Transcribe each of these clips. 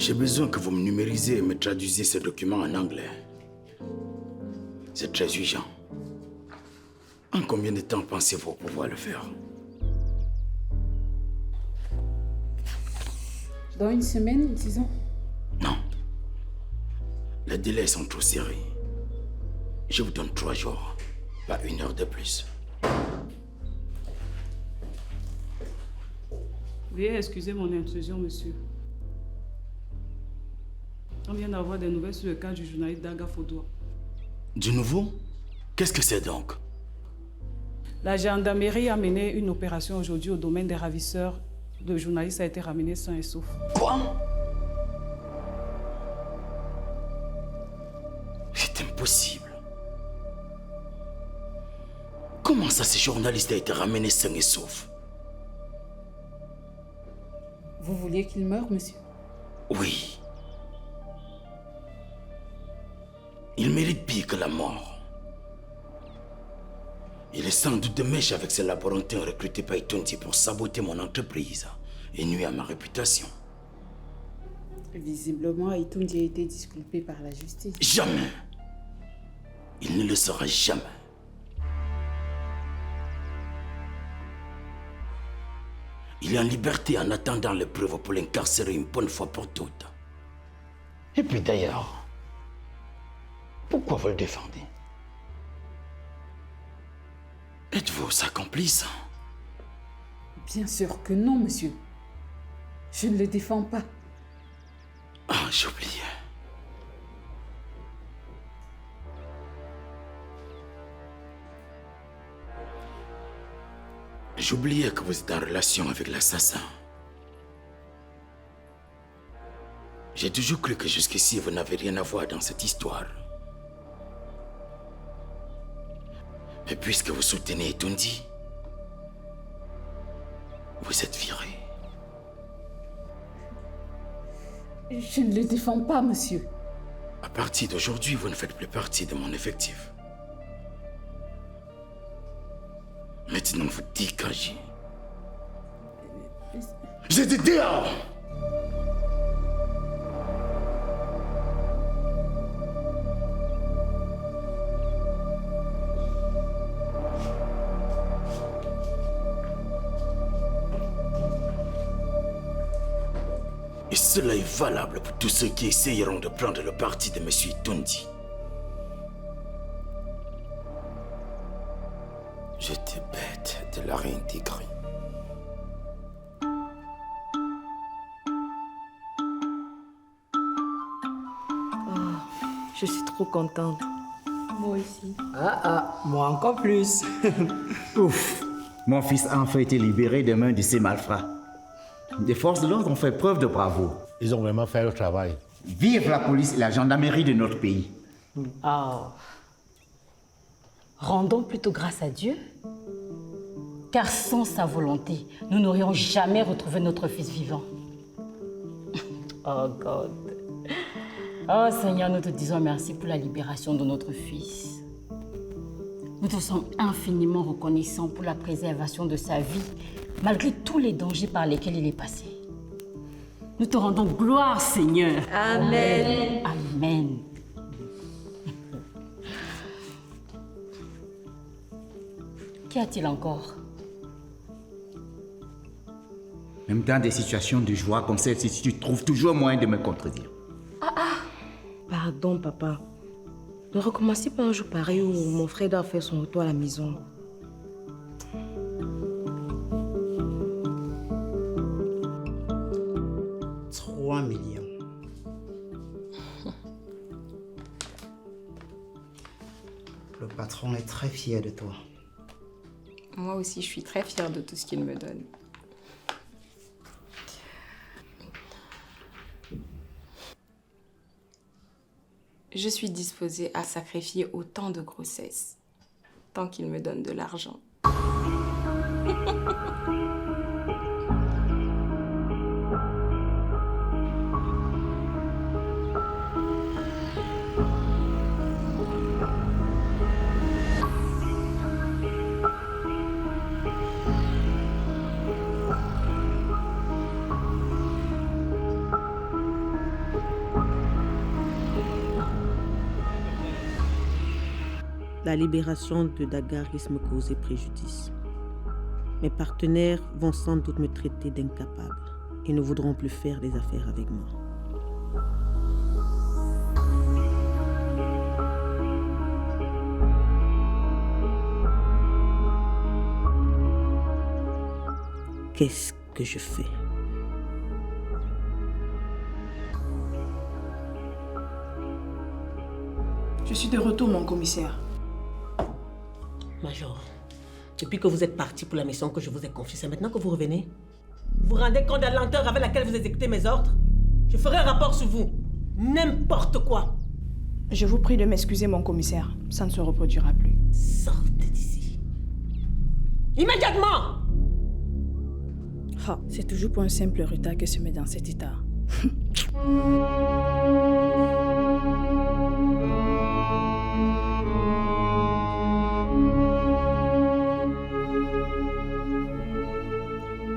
J'ai besoin que vous me numérisez et me traduisiez ces documents en anglais. C'est très urgent. En combien de temps pensez-vous pouvoir le faire? Dans une semaine, disons. Non. Les délais sont trop serrés. Je vous donne 3 jours, pas 1 heure de plus. Veuillez excuser mon intrusion, monsieur. On vient d'avoir des nouvelles sur le cas du journaliste Daga Fodoua. Du nouveau? Qu'est-ce que c'est donc? La gendarmerie a mené une opération aujourd'hui au domaine des ravisseurs. Le journaliste a été ramené sain et sauf. Quoi? C'est impossible. Comment ça, ce journaliste a été ramené sain et sauf? Vous vouliez qu'il meure, monsieur? Oui. Il mérite pire que la mort. Il est sans doute de mèche avec ces laborantins recrutés par Itondi pour saboter mon entreprise et nuire à ma réputation. Visiblement, Itondi a été disculpé par la justice. Jamais. Il ne le sera jamais. Il est en liberté en attendant les preuves pour l'incarcérer une bonne fois pour toutes. Et puis d'ailleurs, pourquoi vous le défendez? Êtes-vous sa complice? Bien sûr que non, monsieur. Je ne le défends pas. Ah, j'ai oublié. J'oubliais que vous êtes en relation avec l'assassin. J'ai toujours cru que jusqu'ici, vous n'avez rien à voir dans cette histoire. Mais puisque vous soutenez Itondi, vous êtes viré. Je ne le défends pas, monsieur. À partir d'aujourd'hui, vous ne faites plus partie de mon effectif. Maintenant, vous dégagez. J'ai dit dehors! Et cela est valable pour tous ceux qui essayeront de prendre le parti de M. Itondi. J'étais bête de la réintégrer. Je suis trop contente. Moi aussi. Moi encore plus. Ouf, mon fils a enfin été libéré des mains de ces malfrats. Les forces de l'ordre ont fait preuve de bravoure. Ils ont vraiment fait le travail. Vive la police et la gendarmerie de notre pays. Rendons plutôt grâce à Dieu, car sans sa volonté, nous n'aurions jamais retrouvé notre fils vivant. Oh God. Oh Seigneur, nous te disons merci pour la libération de notre fils. Nous te sommes infiniment reconnaissants pour la préservation de sa vie, malgré tous les dangers par lesquels il est passé. Nous te rendons gloire, Seigneur. Amen. Amen. Qu'y a-t-il encore? Même dans des situations de joie comme celle-ci, tu trouves toujours moyen de me contredire. Pardon, papa. Ne recommencez pas un jour pareil où mon frère doit faire son retour à la maison. « 3 millions. Le patron est très fier de toi. Moi aussi, je suis très fière de tout ce qu'il me donne. Je suis disposée à sacrifier autant de grossesses, tant qu'il me donne de l'argent. la libération de Daga risque de me causer préjudice. Mes partenaires vont sans doute me traiter d'incapable et ne voudront plus faire des affaires avec moi. Qu'est-ce que je fais? Je suis de retour, mon commissaire. Major, depuis que vous êtes parti pour la mission que je vous ai confiée, c'est maintenant que vous revenez? Vous vous rendez compte de la lenteur avec laquelle vous exécutez mes ordres? Je ferai un rapport sur vous. N'importe quoi. Je vous prie de m'excuser, mon commissaire. Ça ne se reproduira plus. Sortez d'ici. Immédiatement! Ah, c'est toujours pour un simple retard que se met dans cet état.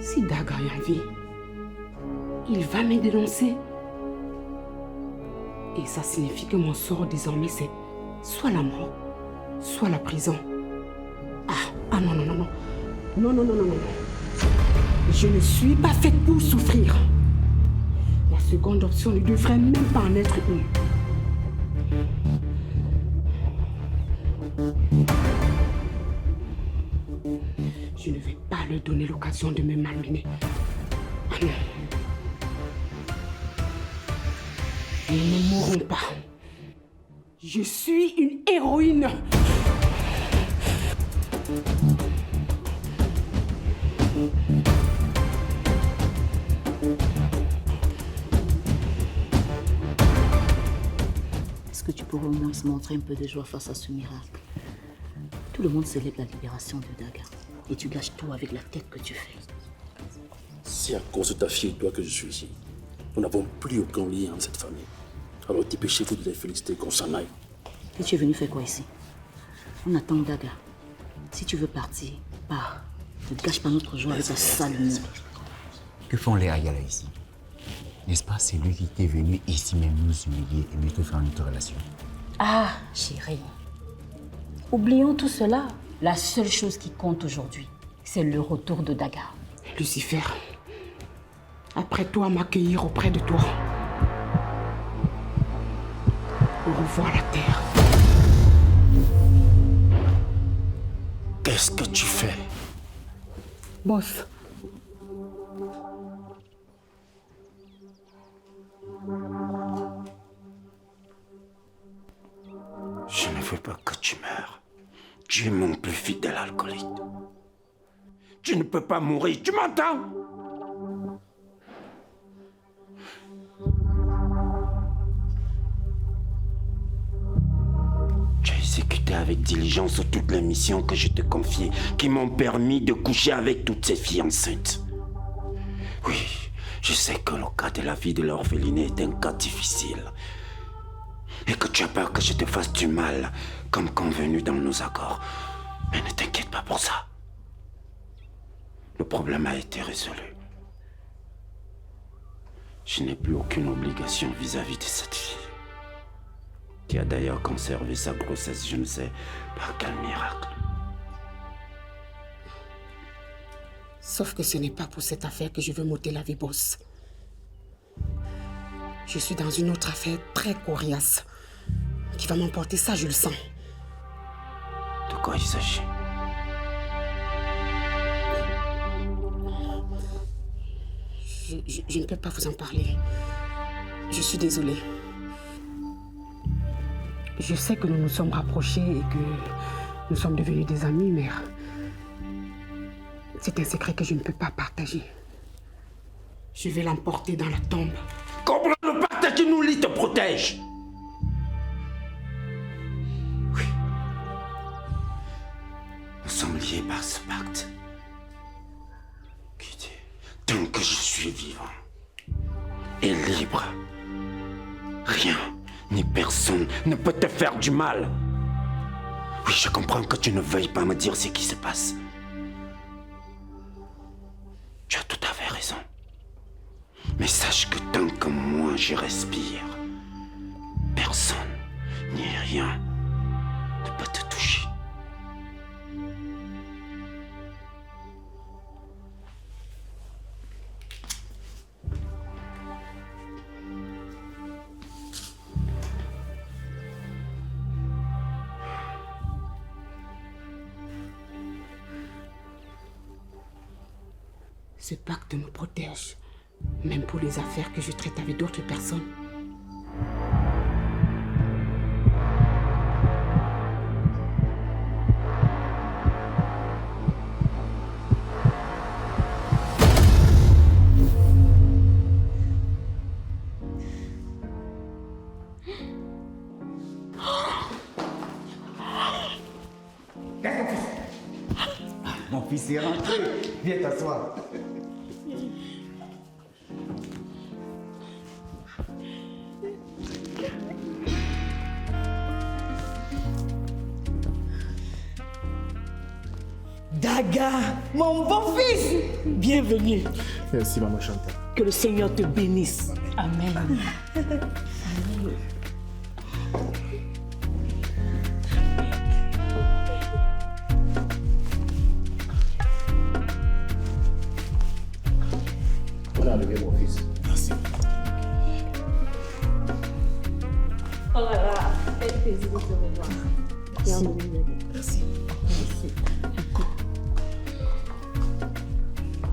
Si Daga est en vie, il va me dénoncer. Et ça signifie que mon sort désormais c'est soit la mort, soit la prison. Ah non, non, non, non. Non, non, non, non, non. Je ne suis pas faite pour souffrir. La seconde option ne devrait même pas en être une. Je ne vais pas leur donner l'occasion de me malmener. Ah non. Ils ne mourront pas. Je suis une héroïne. Est-ce que tu pourrais au moins se montrer un peu de joie face à ce miracle? Tout le monde célèbre la libération de Daga. Et tu gâches tout avec la tête que tu fais. C'est à cause de ta fille et toi que je suis ici. Nous n'avons plus aucun lien dans cette famille. Alors dépêchez-vous de les féliciter qu'on s'en aille. Et tu es venu faire quoi ici? On attend Daga. Si tu veux partir, pars. Ne gâche pas notre joie avec ta sale mine. Que font les Ayala ici? N'est-ce pas, c'est lui qui était venu ici même nous humilier et mécontrer notre relation? Ah, chérie. Oublions tout cela. La seule chose qui compte aujourd'hui, c'est le retour de Daga. Lucifer, apprête-toi à m'accueillir auprès de toi. Au revoir la terre. Qu'est-ce que tu fais? Boss. Je ne veux pas que tu meurs. Tu es mon plus fidèle alcoolique. Tu ne peux pas mourir, tu m'entends? Tu as exécuté avec diligence toutes les missions que je te confiais, qui m'ont permis de coucher avec toutes ces filles enceintes. Oui, je sais que le cas de la vie de l'orphelinat est un cas difficile. Et que tu as peur que je te fasse du mal, comme convenu dans nos accords. Mais ne t'inquiète pas pour ça. Le problème a été résolu. Je n'ai plus aucune obligation vis-à-vis de cette fille, qui a d'ailleurs conservé sa grossesse, je ne sais par quel miracle. Sauf que ce n'est pas pour cette affaire que je veux m'ôter la vie, boss. Je suis dans une autre affaire très coriace qui va m'emporter, ça je le sens. De quoi il s'agit? Je ne peux pas vous en parler. Je suis désolée. Je sais que nous nous sommes rapprochés et que nous sommes devenus des amis, mais c'est un secret que je ne peux pas partager. Je vais l'emporter dans la tombe. Comprends, le pacte qui nous lie te protège. Oui. Nous sommes liés par ce pacte. Qui dit, tant que je suis vivant et libre, rien ni personne ne peut te faire du mal. Oui, je comprends que tu ne veuilles pas me dire ce qui se passe. Tu as tout à fait raison. Mais sache que tant que moi je respire, personne ni rien ne peut te toucher. Ce pacte me protège, même pour les affaires que je traite avec d'autres personnes. Mon fils est rentré. Viens t'asseoir. Daga, mon bon fils, bienvenue. Merci, maman Chantal. Que le Seigneur te bénisse. Amen. On a enlevé mon fils. Merci. Oh là là, quel plaisir de te revoir. Bienvenue. Merci. Merci.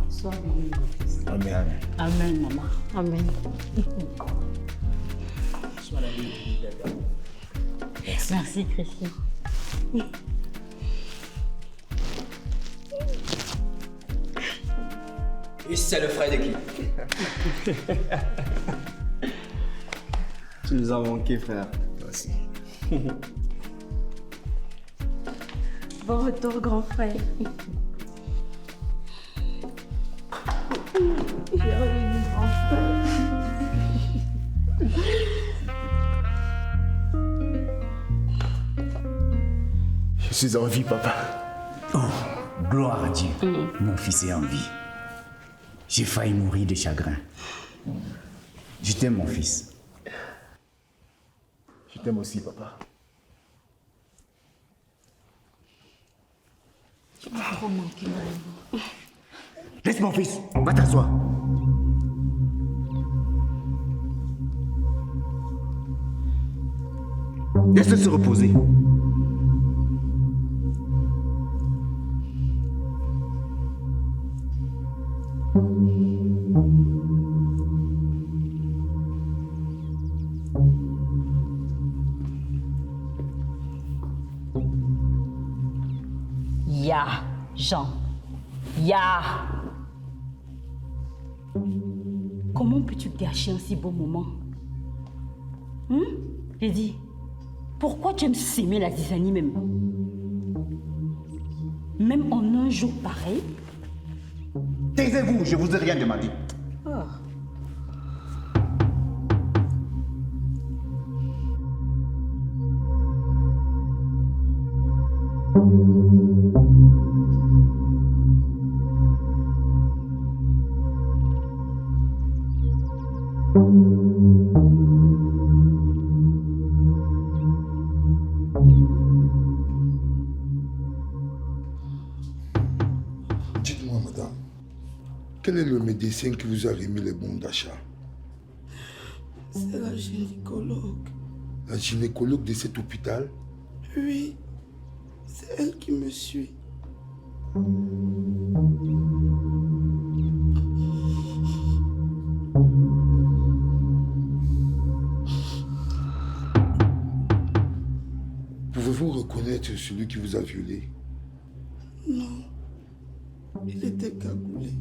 Sois béni, mon fils. Amen. Amen, maman. Amen. Sois la bénie, Daga. Merci, Christian. Et c'est le frère de qui? Tu nous as manqué, frère. Merci. Bon retour, grand frère. Bienvenue, grand frère. Je suis en vie, papa. Oh, gloire à Dieu. Mon fils est en vie. J'ai failli mourir de chagrin. Je t'aime, mon fils. Je t'aime aussi, papa. Tu m'as trop manqué, maman. Laisse mon fils, va t'asseoir. Laisse-le se reposer. Ya, Jean. Ya. Comment peux-tu gâcher un si beau moment? J'ai dit, pourquoi tu aimes s'aimer la zizanie même? Même en un jour pareil? Taisez-vous, je vous ai rien demandé. Oh. Dites-moi, madame, quel est le médecin qui vous a remis les bons d'achat? C'est la gynécologue. La gynécologue de cet hôpital? Oui, c'est elle qui me suit. Pouvez-vous reconnaître celui qui vous a violé? Non, il était cagoulé.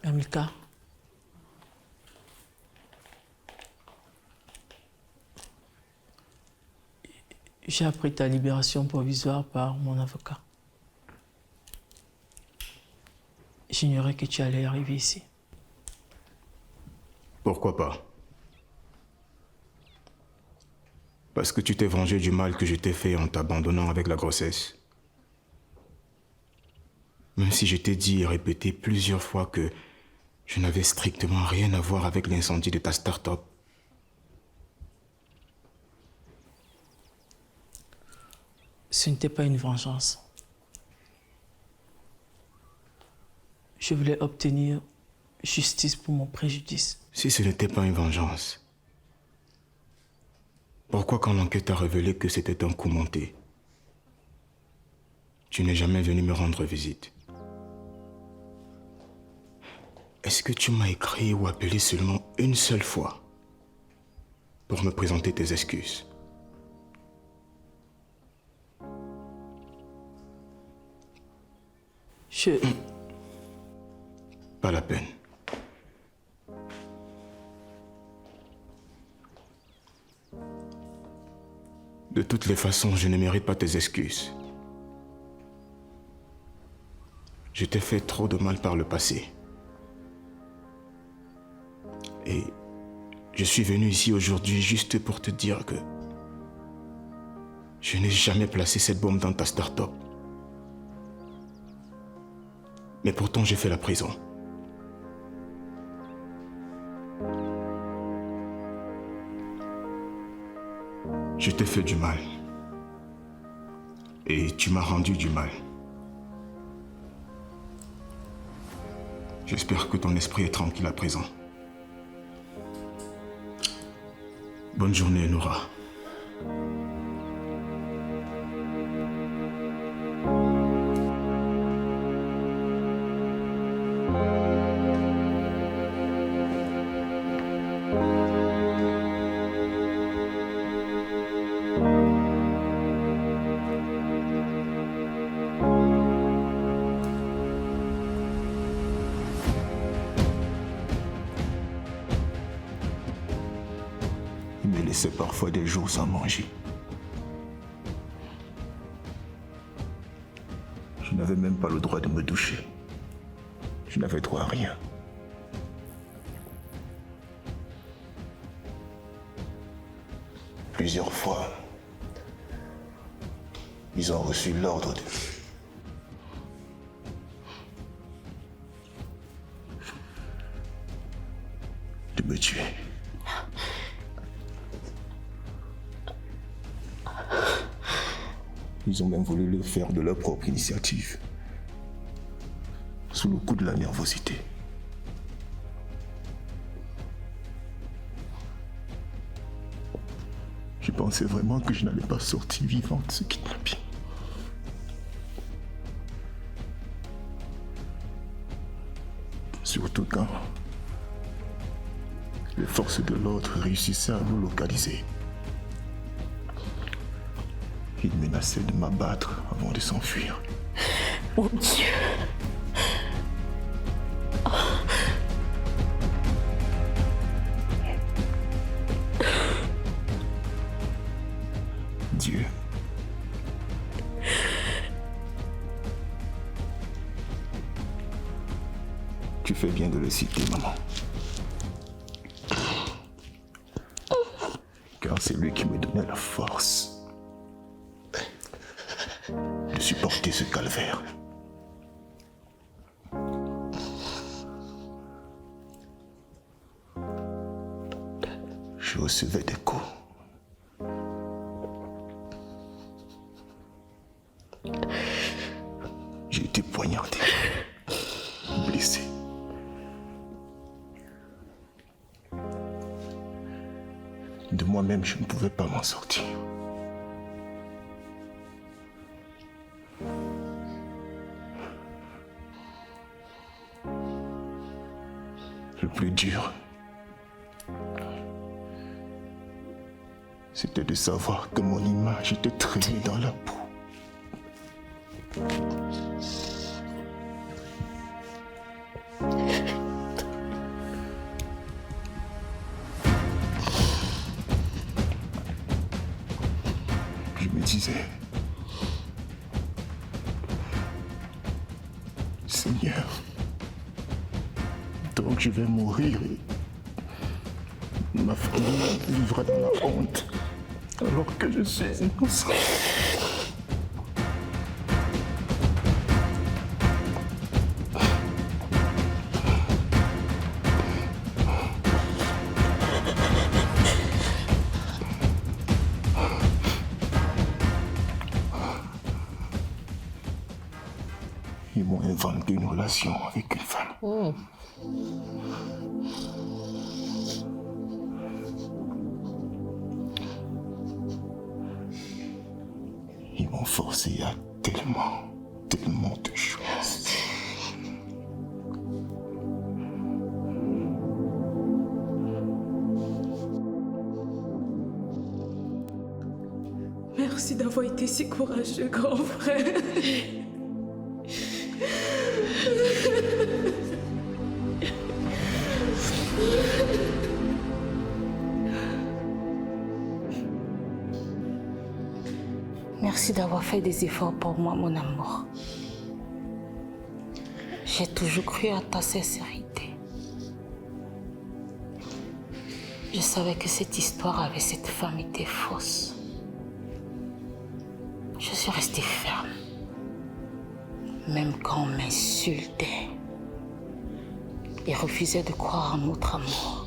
Amilcar. J'ai appris ta libération provisoire par mon avocat. J'ignorais que tu allais arriver ici. Pourquoi pas? Parce que tu t'es vengé du mal que je t'ai fait en t'abandonnant avec la grossesse. Même si je t'ai dit et répété plusieurs fois que je n'avais strictement rien à voir avec l'incendie de ta start-up. Ce n'était pas une vengeance. Je voulais obtenir justice pour mon préjudice. Si ce n'était pas une vengeance, pourquoi quand l'enquête a révélé que c'était un coup monté, tu n'es jamais venu me rendre visite? Est-ce que tu m'as écrit ou appelé seulement une seule fois pour me présenter tes excuses? Pas la peine. De toutes les façons, je ne mérite pas tes excuses. Je t'ai fait trop de mal par le passé. Et je suis venu ici aujourd'hui juste pour te dire que je n'ai jamais placé cette bombe dans ta start-up. Mais pourtant, j'ai fait la prison. Je t'ai fait du mal. Et tu m'as rendu du mal. J'espère que ton esprit est tranquille à présent. Bonne journée, Noura. Il me laissait parfois des jours sans manger. Je n'avais même pas le droit de me doucher. Je n'avais droit à rien. Plusieurs fois, ils ont reçu l'ordre de me tuer. Ils ont même voulu le faire de leur propre initiative, sous le coup de la nervosité. Je pensais vraiment que je n'allais pas sortir vivant de ce kidnapping. Surtout quand les forces de l'ordre réussissaient à nous localiser. Ils menaçaient de m'abattre avant de s'enfuir. Mon Dieu! Dieu. Tu fais bien de le citer, maman. Car c'est lui qui me donnait la force de supporter ce calvaire. Je recevais des coups. J'ai été poignardé, blessé. De moi-même, je ne pouvais pas m'en sortir. Le plus dur, c'était de savoir que mon image était traînée dans la boue. Je me disais, Seigneur, donc je vais mourir et ma famille vivra dans la honte alors que je suis innocent. Ils m'ont inventé une relation avec une femme. Ils m'ont forcé à tellement de choses. Merci d'avoir été si courageux, grand frère. Merci d'avoir fait des efforts pour moi, mon amour. J'ai toujours cru à ta sincérité. Je savais que cette histoire avec cette femme était fausse. Je suis restée ferme, même quand on m'insultait et refusait de croire en notre amour.